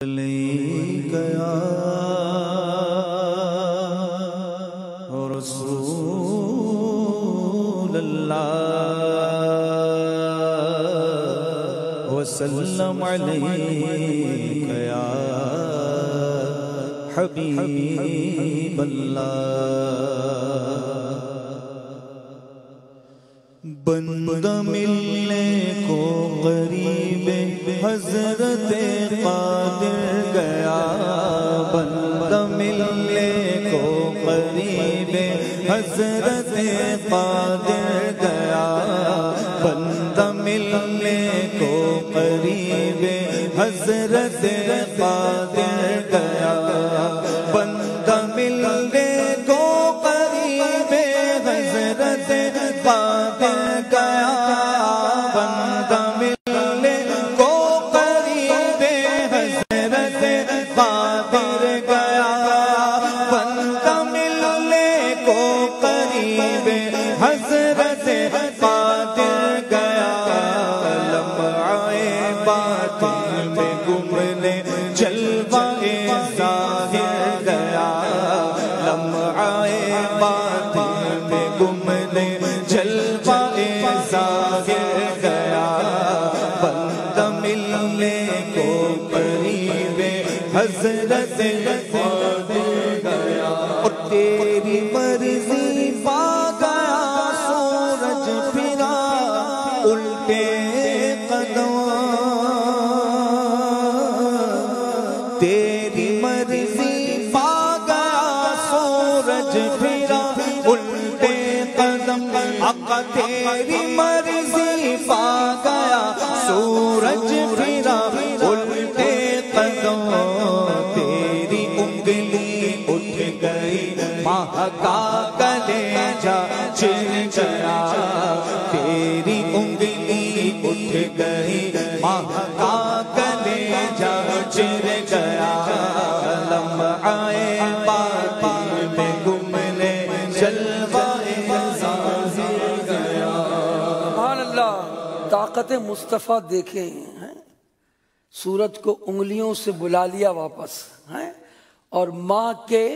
گیا رسول اللہ وسلم علیک یا حبیب اللہ بندہ ملنے کو قریب حضرت قادر گیا بندہ ملنے کو قریب حضرت قادر گیا بندہ ملنے کو قریب حضرت قادر گیا بندہ ملنے کو قریب حضرت قادر گیا بندہ ملنے کو قریب حضرت قادر گیا بندہ ملنے کو قریب حضرت قادر گیا لمحہ باطن میں گمنے جلوہ ظاہر گیا لمحہ باطن میں گمنے جلوہ ظاہر گیا بندہ ملنے کو قریب حضرت قادر گیا اور تیری مرضی پا گیا سورج پھرا الٹے قدم تیری مرضی پا گیا سورج پھرا الٹے قدم آقا تیری مرضی پا گیا سورج پھرا الٹے قدم تیری انگلی اٹھ گئی ماہ کا کلیجہ چر گیا تیری انگلی اٹھ گئی ماہ کا کلیجہ چر گیا لمحہ باطن میں گمنے جلوہ ظاہر گیا سبحان اللہ طاقت مصطفیٰ دیکھیں سورج کو انگلیوں سے بلا لیا واپس اور ماں کے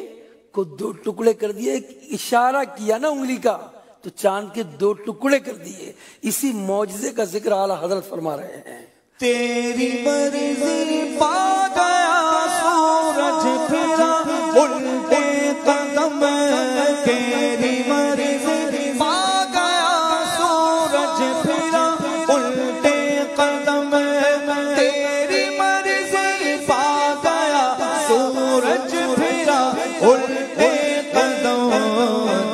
کو دو ٹکڑے کر دیے اشارہ کیا نا انگلی کا تو چاند کے دو ٹکڑے کر دیے اسی معجزے کا ذکر اعلیٰ حضرت فرما رہے ہیں تیری مرضی پا گیا سورج پھرا الٹے قدم تیری مرضی پا گیا سورج پھرا الٹے قدم تیری مرضی پا گیا سورج پھرا الٹے قدم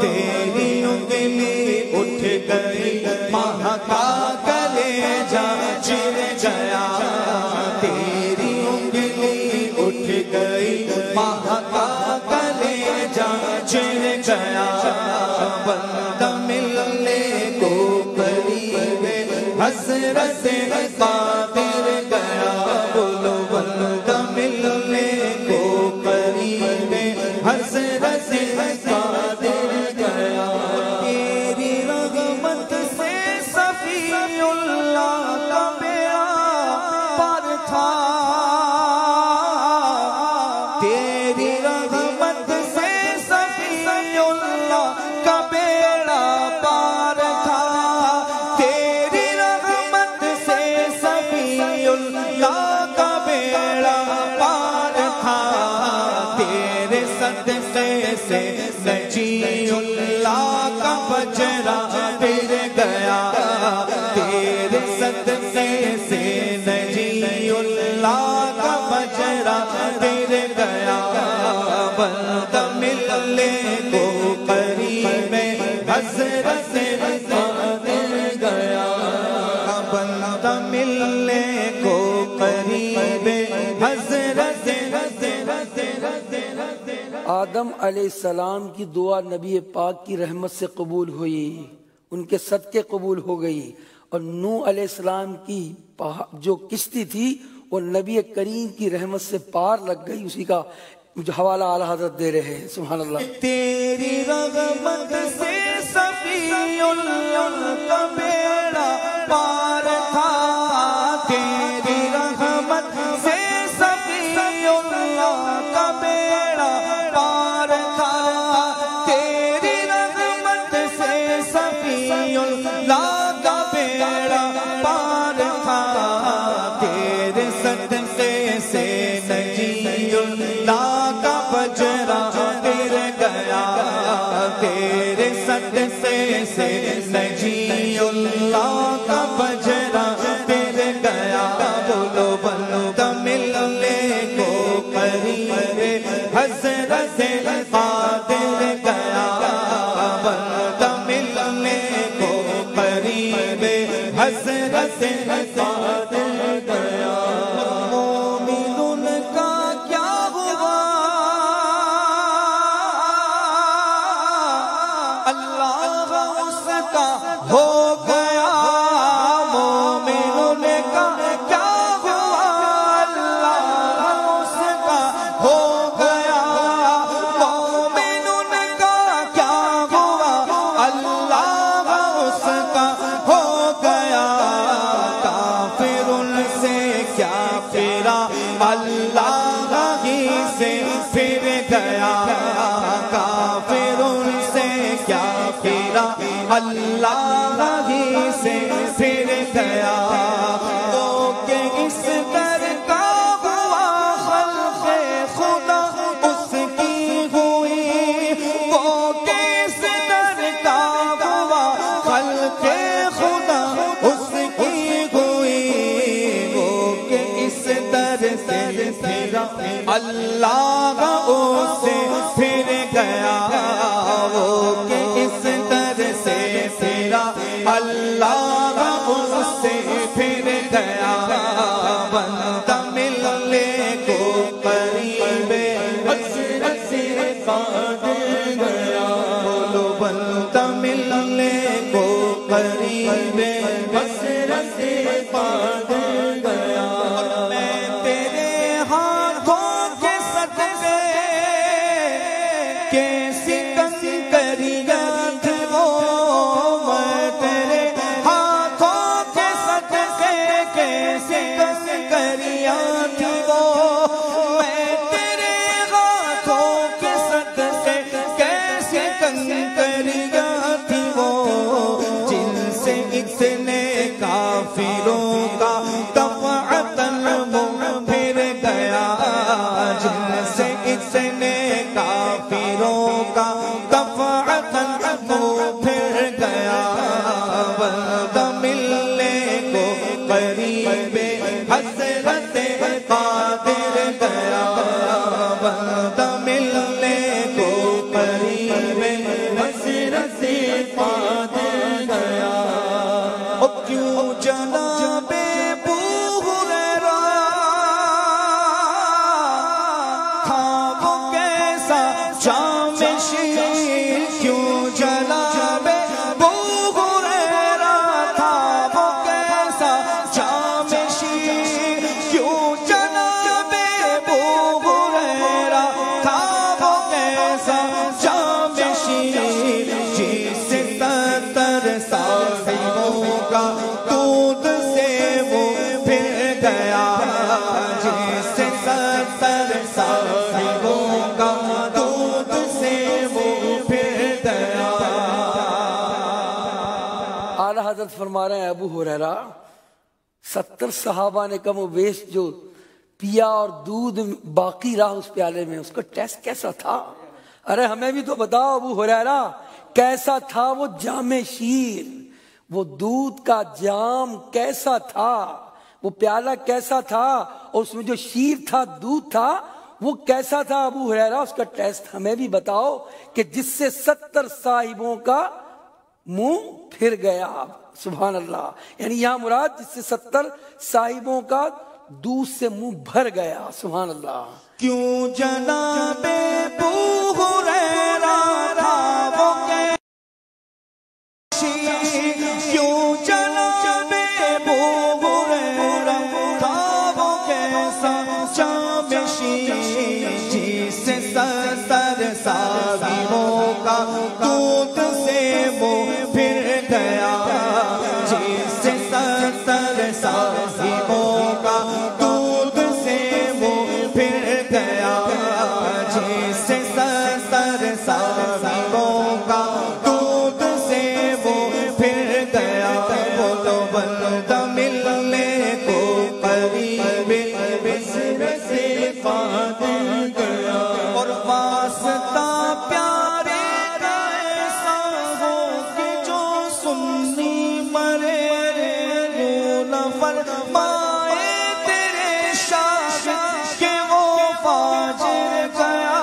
تیری انگلی اٹھ گئی ماہ کا کلیجہ چر گیا تیری انگلی اٹھ گئی ماہ کا کلیجہ چر گیا بندہ ملنے کو قریب حضرت قادر گیا بولو بندہ ملنے کو قریب حضرت قادر گیا تیری رحمت سے صفی اللہ کا بیڑا پار تھا تیری رحمت سے صفی اللہ کا بیڑا پار تھا تیری رحمت سے صفی اللہ کا بیڑا پار تھا تیرے صدقے سے نجی اللہ کا بجرا پھر گیا تیرے صدقے سے نجی اللہ کا بجرا پھر گیا بندہ ملنے کو قریب حضرت قادر گیا بندہ ملنے کو قریب حضرت آدم علیہ السلام کی دعا نبی پاک کی رحمت سے قبول ہوئی ان کے صدقے قبول ہو گئی اور نوح علیہ السلام کی جو کشتی تھی وہ نبی کریم کی رحمت سے پار لگ گئی اسی کا حوالہ اعلیٰ حضرت دے رہے ہیں سبحان اللہ تیری رحمت سے صفی اللہ کا بیڑا پار تھا تیری رحمت سے صفی سے قادر گیا بندہ ملنے کو قریب حسرت قادر گیا مومنون کا کیا ہوا اللہ اس کا ہو گیا مومنون کا کیا ہوا اللہ اس کا ہو گیا مومنون کا کیا ہوا اللہ اس کا ہو گیا کافر سے کیا پھرا اللہ ہی سے پھر گیا کافر سے کیا پھرا اللہ ہی سے پھر گیا وہ کہ اس در کا ہوا خلق خدا اس کی ہوئی وہ کہ اس در کا ہوا خلق خدا اس کی ہوئی وہ کہ اس در سے پھرا اللہ اسے پھر گیا وہ کہ اس در سے پھرا اللہ اس سے پھر گیا بندہ ملنے کو قریب حسرت سے قادر گیا بولو بندہ ملنے کو قریب حسرت سے قادر گیا میں تیرے ہاتھوں کے صدقے کیسی کنکریاں تھی وہ میں تیرے ہاتھوں کے صدقے کیسی کنکریاں تھی وہ میں تیرے ہاتھوں کے صدقے کیسی کنکریاں تھی وہ جن سے اتنے کافروں کا دفعتاً منہ پھر گیا جن سے اتنے کافروں کا دفعتاً منہ پھر گیا بندہ ملنے کو قریب حسرت قادر گیا بندہ ملنے کو قریب حسرت قادر گیا او کیوں جناب ابو ہریرہ تھا وہ کیسا جام شیر کیوں جناب ابو ہریرہ تھا وہ کیسا جام شیر کیوں جناب ابو ہریرہ تھا وہ کیسا جام شیر جس 70 صاحبوں کا دودھ سے وہ پھر گیا جس 70 صاحبوں کا دودھ سے وہ پھر گیا اعلیٰ حضرت فرما رہے ہیں ابو ہریرہ 70 صحابہ نے کم و بیش جو پیا اور دودھ باقی رہا اس پیالے میں اس کا ٹیسٹ کیسا تھا ارے ہمیں بھی تو بتاؤ ابو ہریرہ کیسا تھا وہ جام شیر وہ دودھ کا جام کیسا تھا وہ پیالہ کیسا تھا اور اس میں جو شیر تھا دودھ تھا وہ کیسا تھا ابو ہریرہ اس کا ٹیسٹ ہمیں بھی بتاؤ کہ جس سے 70 صاحبوں کا منہ پھر گیا سبحان اللہ یعنی یہاں مراد جس سے 70 صاحبوں کا دودھ سے منہ بھر گیا سبحان اللہ کیوں جناب ابو ہریرہ تھا وہ کیوں جناب ابو ہریرہ تھا وہ کیسا جام شیر جس 70 صاحبوں کا دودھ سے وہ پھر گیا جس 70 صاحبوں کا دودھ سے وہ پھر گیا جس 70 صاحبوں کا دودھ سے وہ پھر گیا بولو بندہ ملنے کو قریب حسرت سے قادر گیا اور واسطہ پیارے کا ایسا ہو کہ جو سنی مرے یوں نہ فرمائے تیرے شاہ کہ وہ فاجر گیا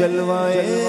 جلوائے